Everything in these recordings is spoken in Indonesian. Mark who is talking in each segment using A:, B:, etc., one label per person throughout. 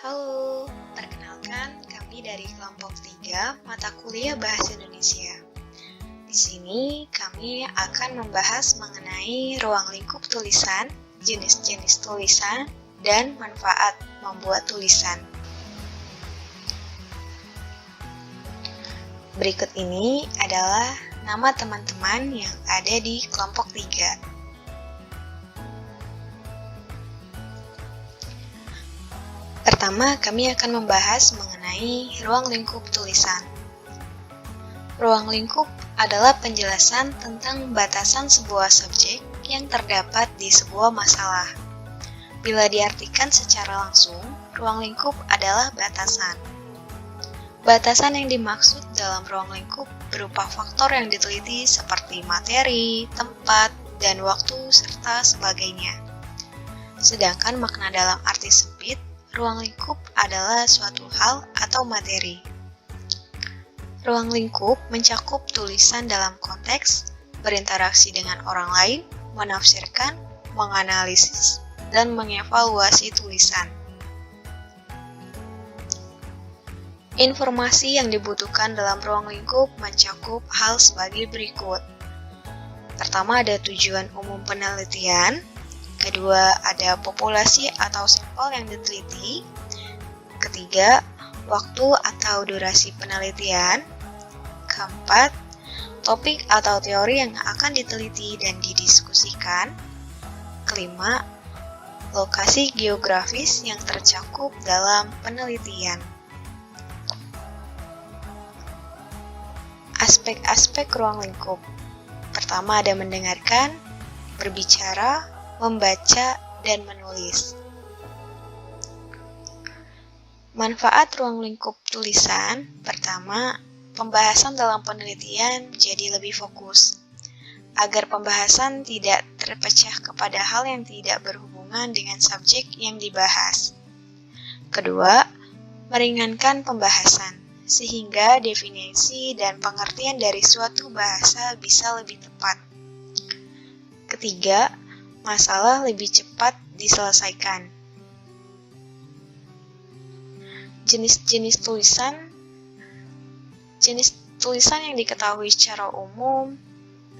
A: Halo, perkenalkan kami dari kelompok 3 mata kuliah Bahasa Indonesia. Di sini kami akan membahas mengenai ruang lingkup tulisan, jenis-jenis tulisan, dan manfaat membuat tulisan. Berikut ini adalah nama teman-teman yang ada di kelompok 3. Pertama, kami akan membahas mengenai ruang lingkup tulisan. Ruang lingkup adalah penjelasan tentang batasan sebuah subjek yang terdapat di sebuah masalah. Bila diartikan secara langsung, ruang lingkup adalah batasan. Batasan yang dimaksud dalam ruang lingkup berupa faktor yang diteliti seperti materi, tempat, dan waktu, serta sebagainya. Sedangkan makna dalam arti sempit, ruang lingkup adalah suatu hal atau materi. Ruang lingkup mencakup tulisan dalam konteks, berinteraksi dengan orang lain, menafsirkan, menganalisis, dan mengevaluasi tulisan. Informasi yang dibutuhkan dalam ruang lingkup mencakup hal sebagai berikut. Pertama, ada tujuan umum penelitian. Kedua, ada populasi atau sampel yang diteliti. Ketiga, waktu atau durasi penelitian. Keempat, topik atau teori yang akan diteliti dan didiskusikan. Kelima, lokasi geografis yang tercakup dalam penelitian. Aspek-aspek ruang lingkup. Pertama, ada mendengarkan, berbicara, membaca, dan menulis. Manfaat ruang lingkup tulisan. Pertama, pembahasan dalam penelitian jadi lebih fokus, agar pembahasan tidak terpecah kepada hal yang tidak berhubungan dengan subjek yang dibahas. Kedua, meringankan pembahasan, sehingga definisi dan pengertian dari suatu bahasa bisa lebih tepat. Ketiga, masalah lebih cepat diselesaikan. Jenis-jenis tulisan. Jenis tulisan yang diketahui secara umum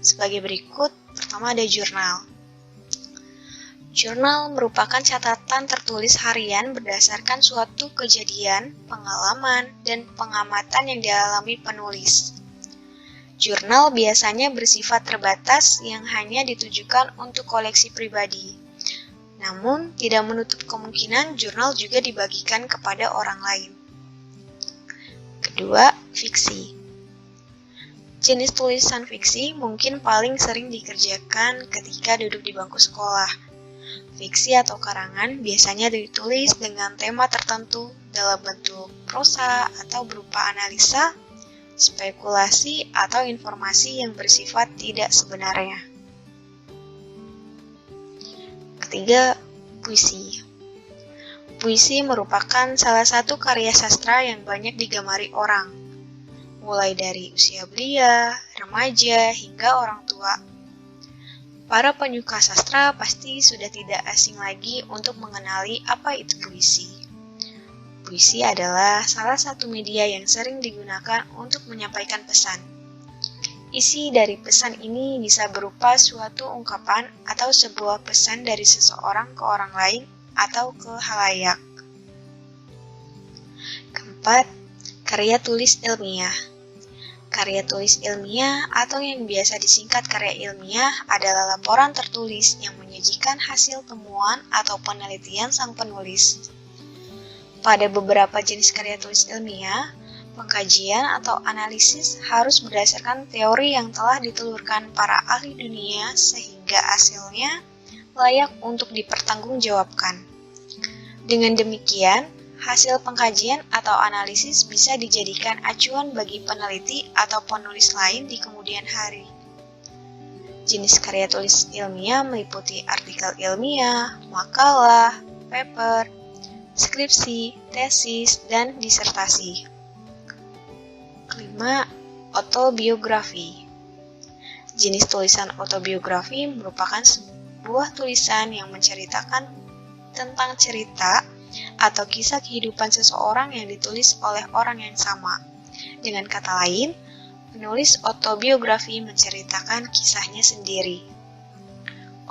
A: sebagai berikut. Pertama, ada jurnal. Jurnal merupakan catatan tertulis harian berdasarkan suatu kejadian, pengalaman, dan pengamatan yang dialami penulis. Jurnal biasanya bersifat terbatas yang hanya ditujukan untuk koleksi pribadi. Namun, tidak menutup kemungkinan jurnal juga dibagikan kepada orang lain. Kedua, fiksi. Jenis tulisan fiksi mungkin paling sering dikerjakan ketika duduk di bangku sekolah. Fiksi atau karangan biasanya ditulis dengan tema tertentu dalam bentuk prosa atau berupa analisa, spekulasi, atau informasi yang bersifat tidak sebenarnya. Ketiga, puisi. Puisi merupakan salah satu karya sastra yang banyak digemari orang, mulai dari usia belia, remaja, hingga orang tua. Para penyuka sastra pasti sudah tidak asing lagi untuk mengenali apa itu puisi. Puisi adalah salah satu media yang sering digunakan untuk menyampaikan pesan. Isi dari pesan ini bisa berupa suatu ungkapan atau sebuah pesan dari seseorang ke orang lain atau ke khalayak. Keempat, karya tulis ilmiah. Karya tulis ilmiah atau yang biasa disingkat karya ilmiah adalah laporan tertulis yang menyajikan hasil temuan atau penelitian sang penulis. Pada beberapa jenis karya tulis ilmiah, pengkajian atau analisis harus berdasarkan teori yang telah ditelurkan para ahli dunia sehingga hasilnya layak untuk dipertanggungjawabkan. Dengan demikian, hasil pengkajian atau analisis bisa dijadikan acuan bagi peneliti atau penulis lain di kemudian hari. Jenis karya tulis ilmiah meliputi artikel ilmiah, makalah, paper, skripsi, tesis, dan disertasi. Kelima, autobiografi. Jenis tulisan autobiografi merupakan sebuah tulisan yang menceritakan tentang cerita atau kisah kehidupan seseorang yang ditulis oleh orang yang sama. Dengan kata lain, penulis autobiografi menceritakan kisahnya sendiri.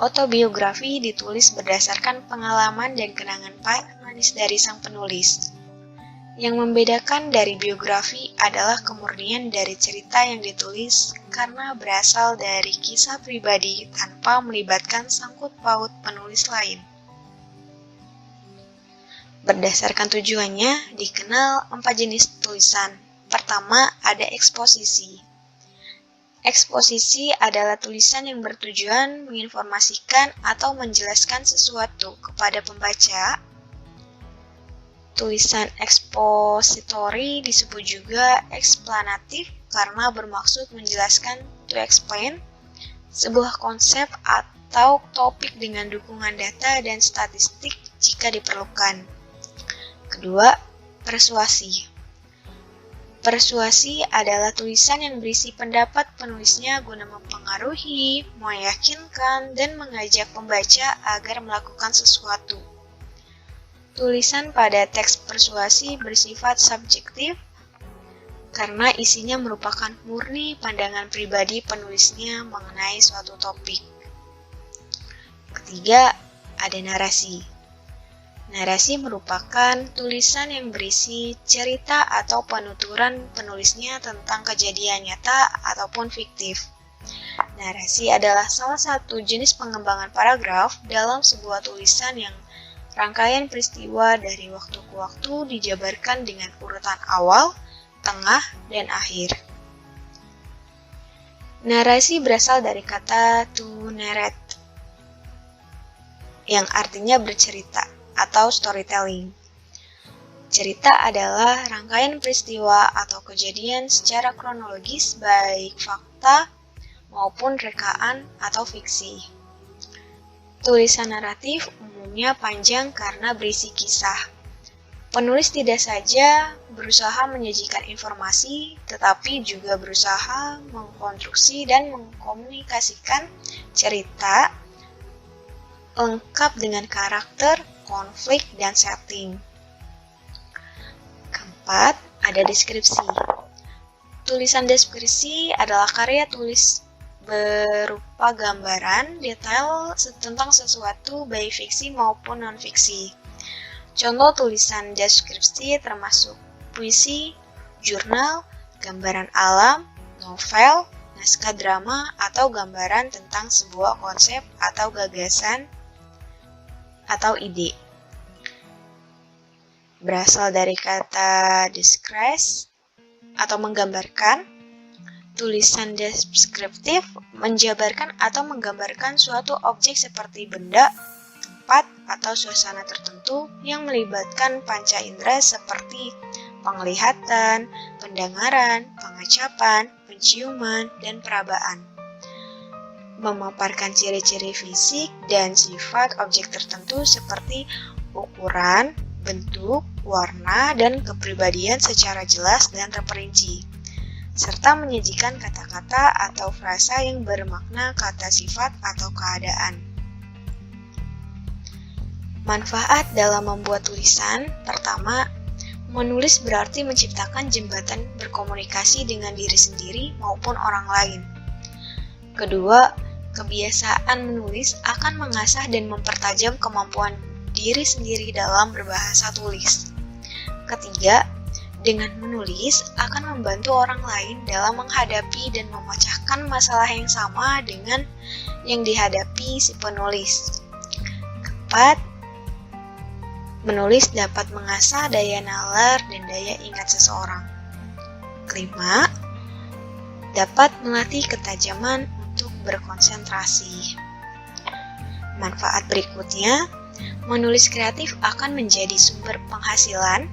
A: Autobiografi ditulis berdasarkan pengalaman dan kenangan pahit manis dari sang penulis. Yang membedakan dari biografi adalah kemurnian dari cerita yang ditulis karena berasal dari kisah pribadi tanpa melibatkan sangkut paut penulis lain. Berdasarkan tujuannya, dikenal 4 jenis tulisan. Pertama, ada eksposisi. Eksposisi adalah tulisan yang bertujuan menginformasikan atau menjelaskan sesuatu kepada pembaca. Tulisan expository disebut juga eksplanatif karena bermaksud menjelaskan to explain sebuah konsep atau topik dengan dukungan data dan statistik jika diperlukan. Kedua, persuasi. Persuasi adalah tulisan yang berisi pendapat penulisnya guna mempengaruhi, meyakinkan, dan mengajak pembaca agar melakukan sesuatu. Tulisan pada teks persuasi bersifat subjektif karena isinya merupakan murni pandangan pribadi penulisnya mengenai suatu topik. Ketiga, ada narasi. Narasi merupakan tulisan yang berisi cerita atau penuturan penulisnya tentang kejadian nyata ataupun fiktif. Narasi adalah salah satu jenis pengembangan paragraf dalam sebuah tulisan yang rangkaian peristiwa dari waktu ke waktu dijabarkan dengan urutan awal, tengah, dan akhir. Narasi berasal dari kata to narrate, yang artinya bercerita atau storytelling. Cerita adalah rangkaian peristiwa atau kejadian secara kronologis baik fakta maupun rekaan atau fiksi. Tulisan naratif umumnya panjang karena berisi kisah. Penulis tidak saja berusaha menyajikan informasi, tetapi juga berusaha mengkonstruksi dan mengkomunikasikan cerita lengkap dengan karakter, konflik, dan setting. Keempat, ada deskripsi. Tulisan deskripsi adalah karya tulis berupa gambaran detail tentang sesuatu baik fiksi maupun non-fiksi. Contoh tulisan deskripsi termasuk puisi, jurnal, gambaran alam, novel, naskah drama, atau gambaran tentang sebuah konsep atau gagasan atau ide. Berasal dari kata describe atau menggambarkan. Tulisan deskriptif menjabarkan atau menggambarkan suatu objek seperti benda, tempat, atau suasana tertentu yang melibatkan panca indera seperti penglihatan, pendengaran, pengecapan, penciuman, dan perabaan. Memaparkan ciri-ciri fisik dan sifat objek tertentu seperti ukuran, bentuk, warna, dan kepribadian secara jelas dan terperinci, serta menyajikan kata-kata atau frasa yang bermakna kata sifat atau keadaan. Manfaat dalam membuat tulisan. Pertama, menulis berarti menciptakan jembatan berkomunikasi dengan diri sendiri maupun orang lain. Kedua, kebiasaan menulis akan mengasah dan mempertajam kemampuan diri sendiri dalam berbahasa tulis. Ketiga, dengan menulis akan membantu orang lain dalam menghadapi dan memecahkan masalah yang sama dengan yang dihadapi si penulis. Keempat, menulis dapat mengasah daya nalar dan daya ingat seseorang. Kelima, dapat melatih ketajaman untuk berkonsentrasi. Manfaat berikutnya, menulis kreatif akan menjadi sumber penghasilan.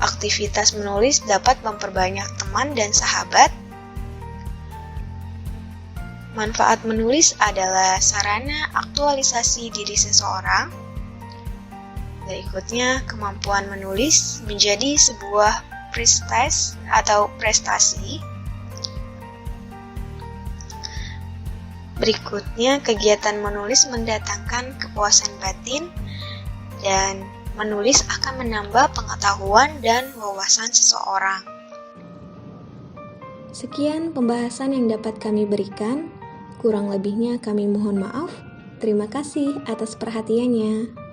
A: Aktivitas menulis dapat memperbanyak teman dan sahabat. Manfaat menulis adalah sarana aktualisasi diri seseorang. Berikutnya, kemampuan menulis menjadi sebuah prestasi. Berikutnya, kegiatan menulis mendatangkan kepuasan batin dan menulis akan menambah pengetahuan dan wawasan seseorang.
B: Sekian pembahasan yang dapat kami berikan. Kurang lebihnya kami mohon maaf. Terima kasih atas perhatiannya.